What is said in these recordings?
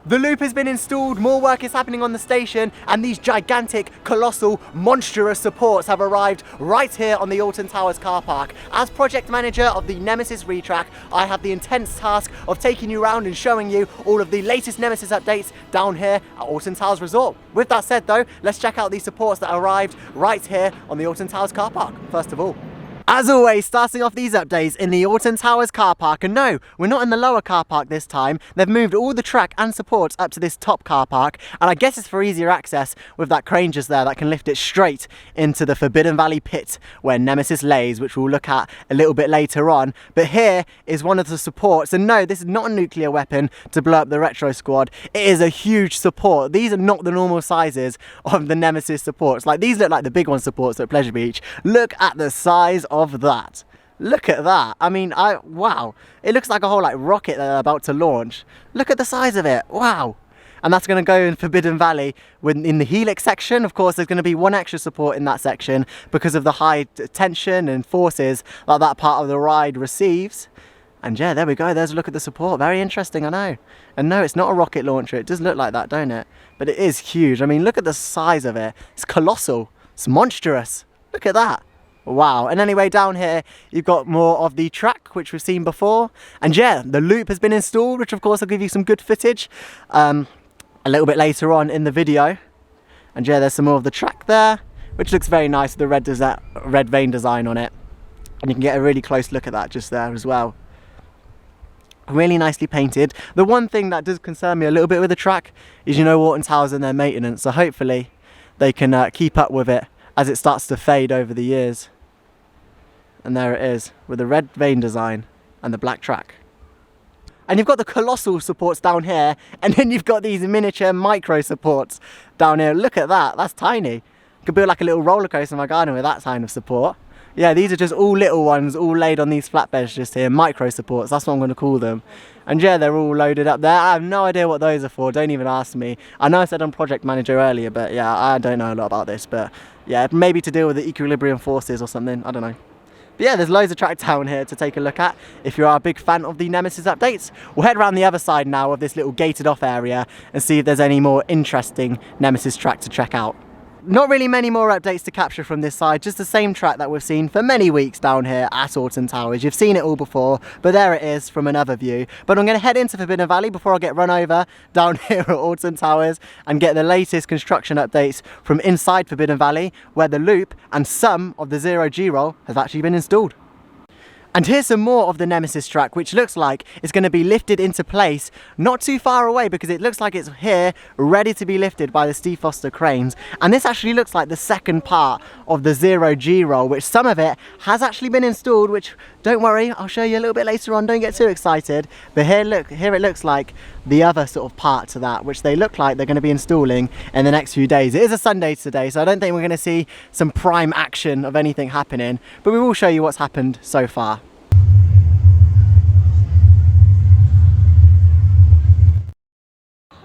The loop has been installed, more work is happening on the station, and these gigantic, colossal, monstrous supports have arrived right here on the Alton Towers car park. As project manager of the Nemesis retrack, I have the intense task of taking you around and showing you all of the latest Nemesis updates down here at Alton Towers Resort. With that said though, let's check out these supports that arrived right here on the Alton Towers car park, first of all. As always, starting off these updates in the Alton Towers car park, and no, we're not in the lower car park this time. They've moved all the track and supports up to this top car park, and I guess it's for easier access with that crane just there that can lift it straight into the Forbidden Valley pit where Nemesis lays, which we'll look at a little bit later on. But here is one of the supports, and no, this is not a nuclear weapon to blow up the retro squad. It is a huge support. These are not the normal sizes of the Nemesis supports. Like, these look like the big one supports at Pleasure Beach. Look at the size of that. Look at that. I mean, wow. It looks like a whole rocket that they're about to launch. Look at the size of it. Wow. And that's going to go in Forbidden Valley. In the HELIX section, of course, there's going to be one extra support in that section because of the high tension and forces that part of the ride receives. And yeah, there we go. There's a look at the support. Very interesting, I know. And no, it's not a rocket launcher. It does look like that, don't it? But it is huge. I mean, look at the size of it. It's colossal. It's monstrous. Look at that. Wow. And anyway, down here you've got more of the track, which we've seen before, and yeah, the loop has been installed, which of course will give you some good footage a little bit later on in the video. And yeah, there's some more of the track there, which looks very nice with the red vein design on it, and you can get a really close look at that just there as well. Really nicely painted. The one thing that does concern me a little bit with the track is, you know, Alton Towers and their maintenance, so hopefully they can keep up with it as it starts to fade over the years. And there it is, with the red vein design and the black track. And you've got the colossal supports down here, and then you've got these miniature micro supports down here. Look at that, that's tiny. Could build like a little roller coaster in my garden with that kind of support. Yeah, these are just all little ones, all laid on these flatbeds just here, micro supports, that's what I'm going to call them. And yeah, they're all loaded up there. I have no idea what those are for, don't even ask me. I know I said I'm project manager earlier, but yeah, I don't know a lot about this. But yeah, maybe to deal with the equilibrium forces or something, I don't know. But yeah, there's loads of track down here to take a look at if you are a big fan of the Nemesis updates. We'll head around the other side now of this little gated off area and see if there's any more interesting Nemesis track to check out. Not really many more updates to capture from this side, just the same track that we've seen for many weeks down here at Alton Towers. You've seen it all before, but there it is from another view. But I'm going to head into Forbidden Valley before I get run over down here at Alton Towers and get the latest construction updates from inside Forbidden Valley, where the loop and some of the zero G-roll has actually been installed. And here's some more of the Nemesis track, which looks like it's going to be lifted into place not too far away, because it looks like it's here ready to be lifted by the Steve Foster cranes. And this actually looks like the second part of the zero G-roll, which some of it has actually been installed, which, don't worry, I'll show you a little bit later on, don't get too excited. But here it looks like the other sort of part to that, which they look like they're going to be installing in the next few days. It is a Sunday today, so I don't think we're going to see some prime action of anything happening, but we will show you what's happened so far.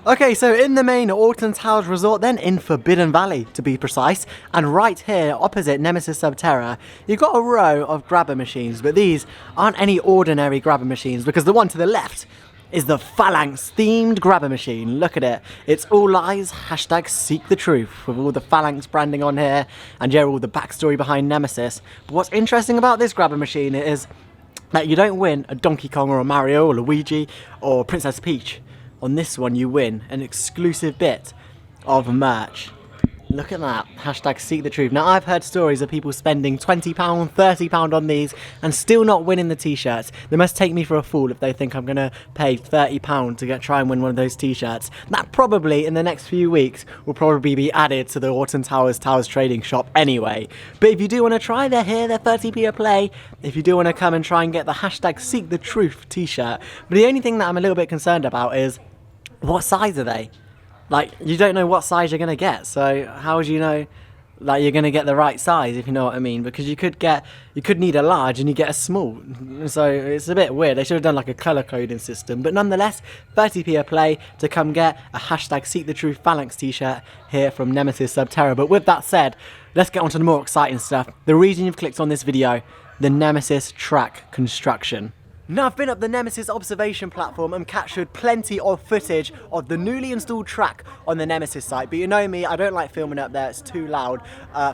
Okay, so in the main Alton Towers Resort, then in Forbidden Valley to be precise, and right here opposite Nemesis Subterra, you've got a row of grabber machines, but these aren't any ordinary grabber machines, because the one to the left is the Phalanx themed grabber machine. Look at it. It's all lies, hashtag seek the truth, with all the Phalanx branding on here, and yeah, all the backstory behind Nemesis. But what's interesting about this grabber machine is that you don't win a Donkey Kong or a Mario or Luigi or Princess Peach. On this one you win an exclusive bit of merch. Look at that, hashtag seek the truth. Now, I've heard stories of people spending £20, £30 on these and still not winning the t-shirts. They must take me for a fool if they think I'm going to pay £30 to try and win one of those t-shirts. That probably in the next few weeks will probably be added to the Alton Towers trading shop anyway. But if you do want to try, they're here, they're 30p a play. If you do want to come and try and get the hashtag seek the truth t-shirt. But the only thing that I'm a little bit concerned about is, what size are they? Like, you don't know what size you're going to get, so how would you know that you're going to get the right size, if you know what I mean? Because you could need a large and you get a small, so it's a bit weird. They should have done like a colour coding system, but nonetheless, 30p a play to come get a hashtag Seek the Truth Phalanx t-shirt here from Nemesis Subterra. But with that said, let's get on to the more exciting stuff. The reason you've clicked on this video, the Nemesis track construction. Now I've been up the Nemesis observation platform and captured plenty of footage of the newly installed track on the Nemesis site, but you know me, I don't like filming up there, it's too loud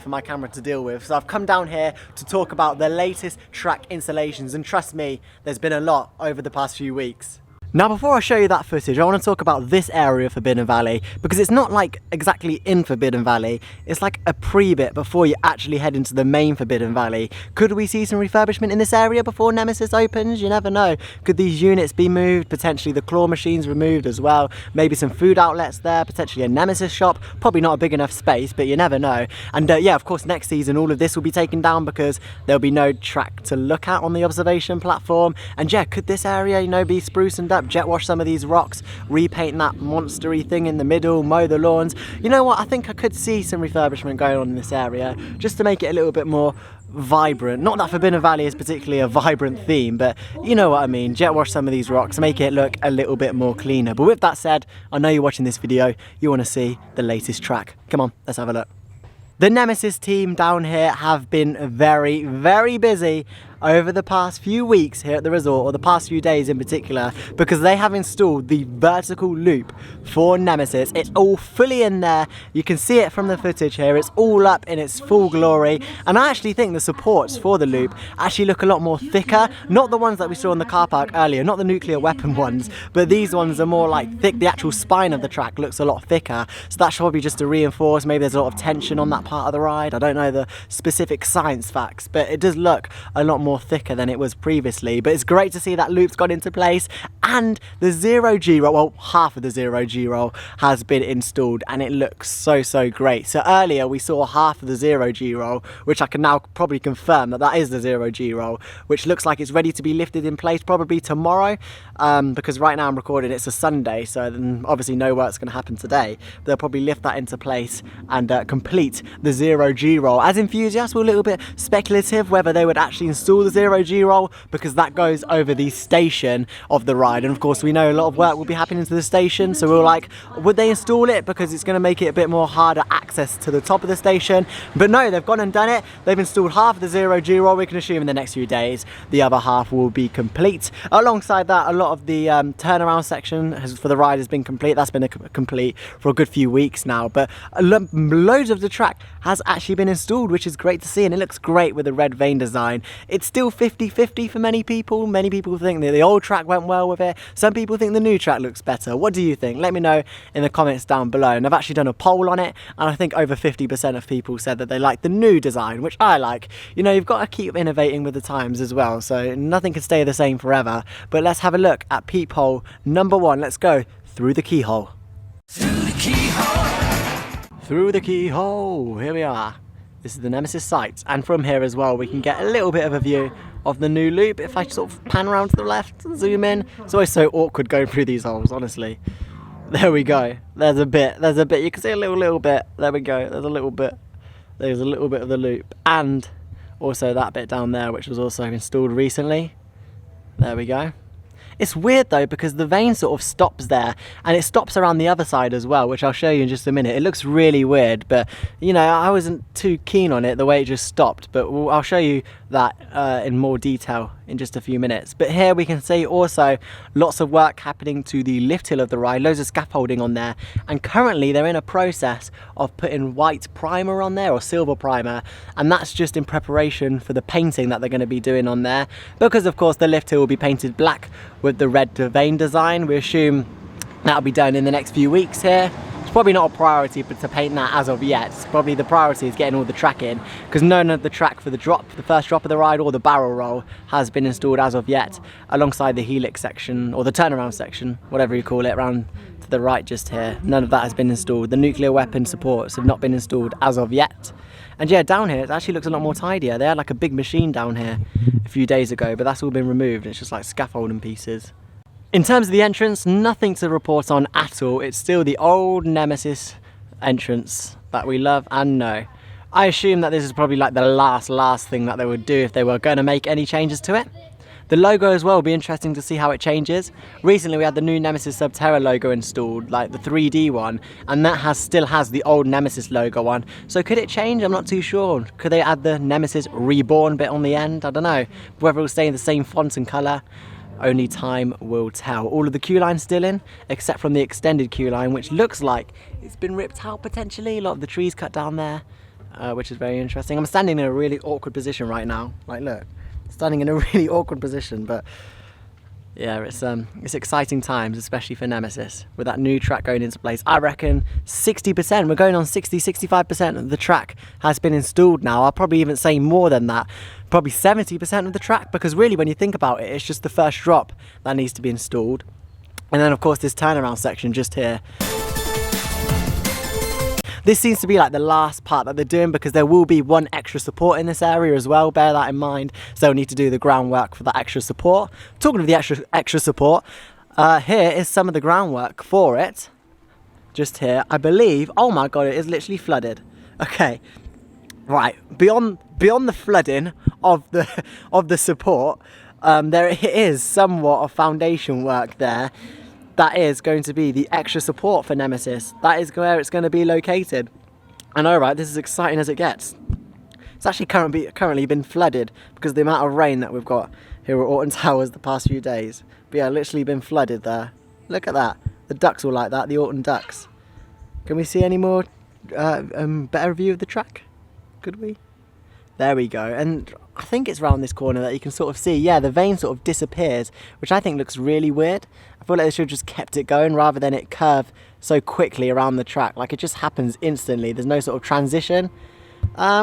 for my camera to deal with. So I've come down here to talk about the latest track installations, and trust me, there's been a lot over the past few weeks. Now before I show you that footage, I want to talk about this area of Forbidden Valley, because it's not like exactly in Forbidden Valley, it's like a pre-bit before you actually head into the main Forbidden Valley. Could we see some refurbishment in this area before Nemesis opens? You never know. Could these units be moved, potentially the claw machines removed as well, maybe some food outlets there, potentially a Nemesis shop, probably not a big enough space, but you never know. And yeah, of course next season all of this will be taken down because there'll be no track to look at on the observation platform. And yeah, could this area, you know, be sprucened up, jet wash some of these rocks, repaint that monstery thing in the middle, mow the lawns? You know what, I think I could see some refurbishment going on in this area just to make it a little bit more vibrant. Not that Forbidden Valley is particularly a vibrant theme, but you know what I mean, jet wash some of these rocks, make it look a little bit more cleaner. But with that said, I know you're watching this video, you want to see the latest track. Come on, let's have a look. The Nemesis team down here have been very, very busy over the past few weeks here at the resort, or the past few days in particular, because they have installed the vertical loop for Nemesis. It's all fully in there. You can see it from the footage here. It's all up in its full glory, and I actually think the supports for the loop actually look a lot more thicker. Not the ones that we saw in the car park earlier, not the nuclear weapon ones, but these ones are more like thick. The actual spine of the track looks a lot thicker, so that's probably just to reinforce. Maybe there's a lot of tension on that part of the ride. I don't know the specific science facts, but it does look a lot more thicker than it was previously. But it's great to see that loop's got into place, and the 0G roll, well, half of the 0G roll has been installed, and it looks so great. So earlier we saw half of the 0G roll, which I can now probably confirm that is the 0G roll, which looks like it's ready to be lifted in place probably tomorrow, because right now I'm recording, it's a Sunday, so then obviously no work's going to happen today. But they'll probably lift that into place and complete the 0G roll. As enthusiasts, we're a little bit speculative whether they would actually install the 0G roll, because that goes over the station of the ride, and of course we know a lot of work will be happening to the station, so we were like, would they install it because it's going to make it a bit more harder access to the top of the station? But no, they've gone and done it. They've installed half of the 0G roll. We can assume in the next few days the other half will be complete. Alongside that, a lot of the turnaround section for the ride has been complete. That's been complete for a good few weeks now, but loads of the track has actually been installed, which is great to see, and it looks great with the red vein design. It's still 50-50 for many people. Many people think that the old track went well with it. Some people think the new track looks better. What do you think? Let me know in the comments down below. And I've actually done a poll on it, and I think over 50% of people said that they like the new design, which I like. You know, you've got to keep innovating with the times as well, so nothing can stay the same forever. But let's have a look at peephole number 1. Let's go through the keyhole. Through the keyhole. Through the keyhole. Here we are. This is the Nemesis site, and from here as well we can get a little bit of a view of the new loop. If I sort of pan around to the left and zoom in, it's always so awkward going through these holes, honestly. There we go. There's a bit. You can see a little bit. There we go. There's a little bit of the loop, and also that bit down there, which was also installed recently. There we go. It's weird though, because the vein sort of stops there, and it stops around the other side as well, which I'll show you in just a minute. It looks really weird, but you know, I wasn't too keen on it the way it just stopped, but I'll show you that in more detail in just a few minutes. But here we can see also lots of work happening to the lift hill of the ride, loads of scaffolding on there, and currently they're in a process of putting white primer on there, or silver primer, and that's just in preparation for the painting that they're going to be doing on there, because of course the lift hill will be painted black with the red vein design. We assume that'll be done in the next few weeks here. It's probably not a priority to paint that as of yet. It's probably the priority is getting all the track in, because none of the track for the first drop of the ride, or the barrel roll has been installed as of yet, alongside the HELIX section, or the turnaround section, whatever you call it, around to the right just here. None of that has been installed. The nuclear weapon supports have not been installed as of yet. And yeah, down here it actually looks a lot more tidier. They had like a big machine down here a few days ago, but that's all been removed. It's just like scaffolding pieces. In terms of the entrance, nothing to report on at all. It's still the old Nemesis entrance that we love and know. I assume that this is probably like the last thing that they would do if they were going to make any changes to it. The logo as well will be interesting to see how it changes. Recently we had the new Nemesis Subterra logo installed, like the 3D one, and that still has the old Nemesis logo on. So could it change? I'm not too sure. Could they add the Nemesis Reborn bit on the end? I don't know. Whether it will stay in the same font and colour. Only time will tell. All of the queue line's still in, except from the extended queue line, which looks like it's been ripped out potentially. A lot of the trees cut down there, which is very interesting. I'm standing in a really awkward position right now. Like, look, standing in a really awkward position, but yeah, it's exciting times, especially for Nemesis, with that new track going into place. I reckon 60%, we're going on 60-65% of the track has been installed now. I'll probably even say more than that, probably 70% of the track, because really when you think about it, it's just the first drop that needs to be installed. And then of course this turnaround section just here. This seems to be like the last part that they're doing, because there will be one extra support in this area as well, bear that in mind. So we need to do the groundwork for that extra support. Talking of the extra support, here is some of the groundwork for it. Just here, I believe, oh my god, it is literally flooded. Okay, right, beyond the flooding of the support, there is somewhat of foundation work there. That is going to be the extra support for Nemesis. That is where it's going to be located. I know, right? This is exciting as it gets. It's actually currently been flooded because of the amount of rain that we've got here at Alton Towers the past few days. But yeah, literally been flooded there. Look at that. The ducks all like that, the Alton ducks. Can we see any more better view of the track? Could we? There we go. And I think it's around this corner that you can sort of see, yeah, the vein sort of disappears, which I think looks really weird. I feel like they should have just kept it going rather than it curve so quickly around the track. Like, it just happens instantly. There's no sort of transition,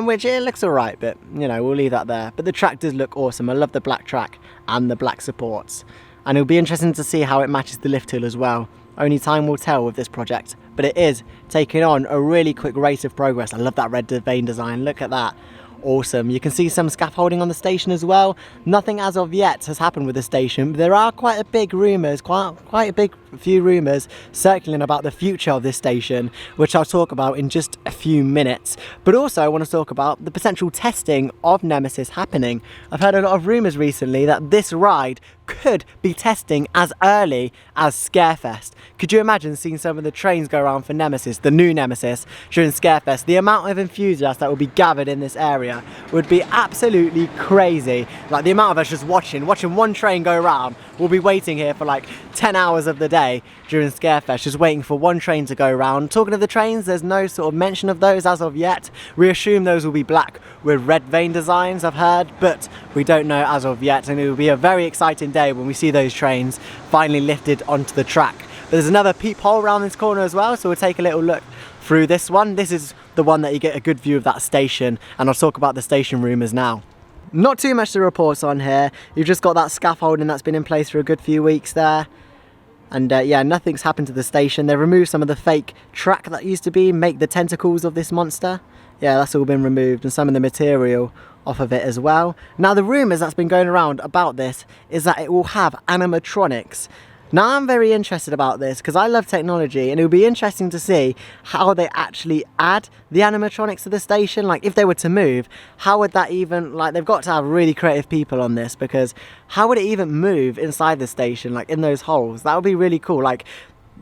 which it looks alright, but you know, we'll leave that there. But the track does look awesome. I love the black track and the black supports. And it'll be interesting to see how it matches the lift hill as well. Only time will tell with this project, but it is taking on a really quick rate of progress. I love that red vein design. Look at that. Awesome. You can see some scaffolding on the station as well. Nothing as of yet has happened with the station, but there are quite a big rumours, quite a big few rumours circling about the future of this station, which I'll talk about in just a few minutes. But also I want to talk about the potential testing of Nemesis happening. I've heard a lot of rumours recently that this ride could be testing as early as Scarefest. Could you imagine seeing some of the trains go around for Nemesis, the new Nemesis, during Scarefest? The amount of enthusiasts that will be gathered in this area would be absolutely crazy. Like, the amount of us just watching one train go around. We'll be waiting here for like 10 hours of the day during Scarefest, just waiting for one train to go around. Talking of the trains, there's no sort of mention of those as of yet. We assume those will be black with red vein designs, I've heard, but we don't know as of yet, and it will be a very exciting day when we see those trains finally lifted onto the track. But there's another peephole around this corner as well, so we'll take a little look through this one. This is the one that you get a good view of that station, and I'll talk about the station rumours now. Not too much to report on here. You've just got that scaffolding that's been in place for a good few weeks there. And yeah, nothing's happened to the station. They removed some of the fake track that used to make the tentacles of this monster. Yeah, that's all been removed, and some of the material off of it as well. Now, the rumours that's been going around about this is that it will have animatronics. Now, I'm very interested about this because I love technology, and it would be interesting to see how they actually add the animatronics to the station. Like, if they were to move, how would that even, like, they've got to have really creative people on this, because how would it even move inside the station, like in those holes? That would be really cool. Like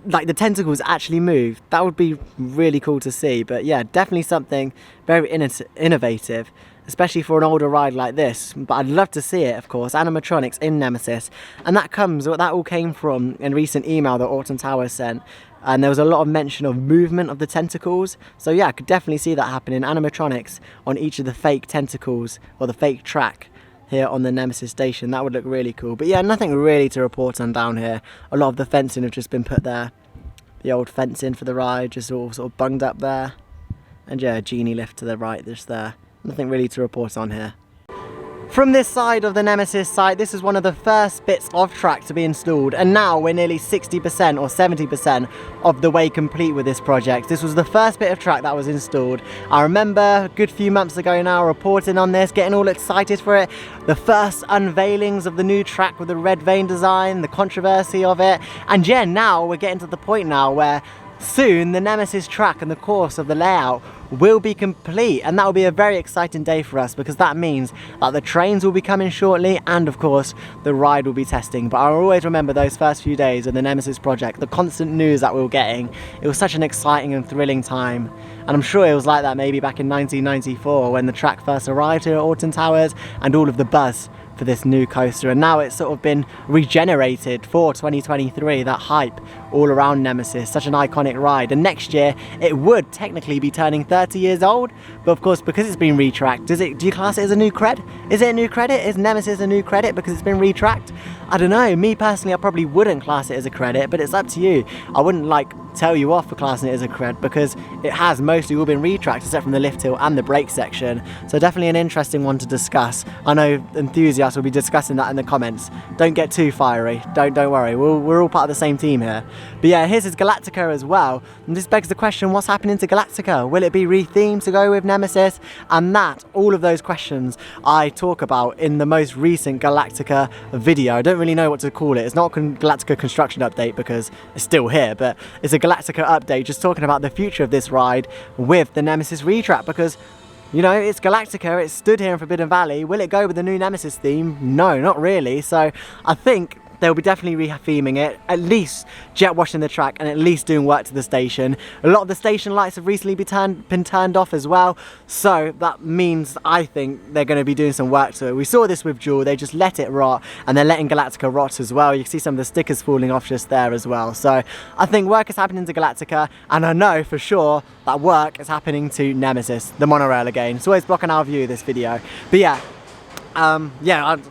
the tentacles actually move. That would be really cool to see. But yeah, definitely something very innovative, especially for an older ride like this. But I'd love to see it, of course, animatronics in Nemesis. And that all came from a recent email that Alton Towers sent, and there was a lot of mention of movement of the tentacles. So yeah, I could definitely see that happening, animatronics on each of the fake tentacles or the fake track here on the Nemesis station. That would look really cool. But yeah, nothing really to report on down here. A lot of the fencing have just been put there. The old fencing for the ride just all sort of bunged up there. And yeah, a genie lift to the right just there. Nothing really to report on here. From this side of the Nemesis site, this is one of the first bits of track to be installed, and now we're nearly 60% or 70% of the way complete with this project. This was the first bit of track that was installed. I remember a good few months ago now reporting on this, getting all excited for it. The first unveilings of the new track with the red vein design, the controversy of it, and yeah, now we're getting to the point now where soon the Nemesis track and the course of the layout will be complete, and that will be a very exciting day for us, because that means that the trains will be coming shortly, and of course the ride will be testing. But I'll always remember those first few days of the Nemesis project, the constant news that we were getting. It was such an exciting and thrilling time, and I'm sure it was like that maybe back in 1994 when the track first arrived here at Alton Towers, and all of the buzz for this new coaster, and now it's sort of been regenerated for 2023. That hype all around Nemesis, such an iconic ride, and next year it would technically be turning 30 years old, but of course because it's been retracked, do you class it as a new cred? Is it a new credit? Is Nemesis a new credit because it's been retracked? I don't know. Me personally, I probably wouldn't class it as a credit, but it's up to you. I wouldn't like tell you off for classing it as a cred because it has mostly all been retracked except from the lift hill and the brake section. So definitely an interesting one to discuss. I know enthusiasts will be discussing that in the comments. Don't get too fiery. Don't worry. We're all part of the same team here. But yeah, here's his Galactica as well. And this begs the question, what's happening to Galactica? Will it be rethemed to go with Nemesis? And all of those questions I talk about in the most recent Galactica video. I don't really know what to call it. It's not a Galactica construction update because it's still here, but it's a Galactica update just talking about the future of this ride with the Nemesis retrack, because you know, it's Galactica, it's stood here in Forbidden Valley. Will it go with the new Nemesis theme? No, not really. So I think they'll be definitely re-theming it, at least jet washing the track and at least doing work to the station. A lot of the station lights have recently been turned off as well, so that means I think they're going to be doing some work to it. We saw this with Jewel, they just let it rot, and they're letting Galactica rot as well. You can see some of the stickers falling off just there as well. So I think work is happening to Galactica, and I know for sure that work is happening to Nemesis, the monorail again. It's always blocking our view, this video. But yeah, I'm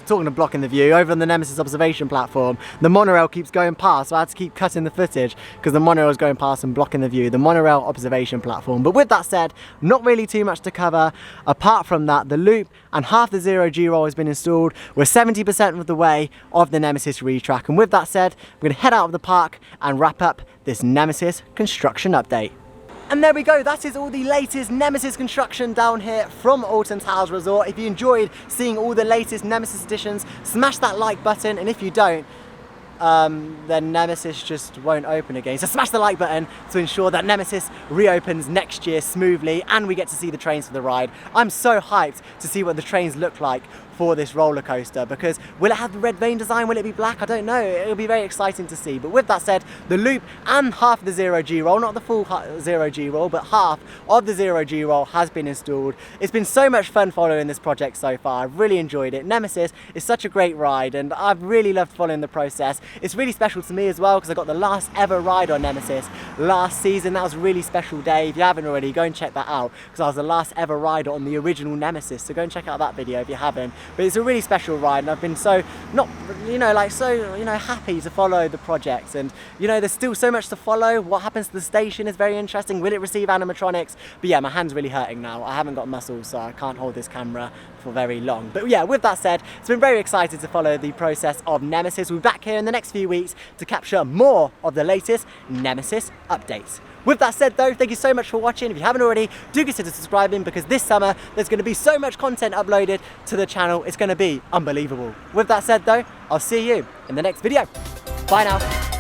talking of blocking the view, over on the Nemesis observation platform, the monorail keeps going past, so I had to keep cutting the footage because the monorail is going past and blocking the view, the monorail observation platform. But with that said, not really too much to cover. Apart from that, the loop and half the zero G roll has been installed. We're 70% of the way of the Nemesis retrack, and with that said, we're going to head out of the park and wrap up this Nemesis construction update. And there we go, that is all the latest Nemesis construction down here from Alton Towers Resort. If you enjoyed seeing all the latest Nemesis additions, smash that like button, and if you don't, then Nemesis just won't open again. So smash the like button to ensure that Nemesis reopens next year smoothly and we get to see the trains for the ride. I'm so hyped to see what the trains look like for this roller coaster, because will it have the red vein design? Will it be black? I don't know. It'll be very exciting to see. But with that said, the loop and half the zero G roll, not the full zero G roll, but half of the zero G roll has been installed. It's been so much fun following this project so far. I've really enjoyed it. Nemesis is such a great ride and I've really loved following the process. It's really special to me as well because I got the last ever ride on Nemesis last season. That was a really special day. If you haven't already, go and check that out because I was the last ever rider on the original Nemesis. So go and check out that video if you haven't. But it's a really special ride and I've been so happy to follow the project, and there's still so much to follow. What happens to the station is very interesting. Will it receive animatronics? But yeah, my hand's really hurting now. I haven't got muscles, so I can't hold this camera for very long. But yeah, with that said, it's been very exciting to follow the process of Nemesis. We'll be back here in the next few weeks to capture more of the latest Nemesis updates. With that said though, thank you so much for watching. If you haven't already, do consider subscribing because this summer there's going to be so much content uploaded to the channel. It's going to be unbelievable. With that said though, I'll see you in the next video. Bye now.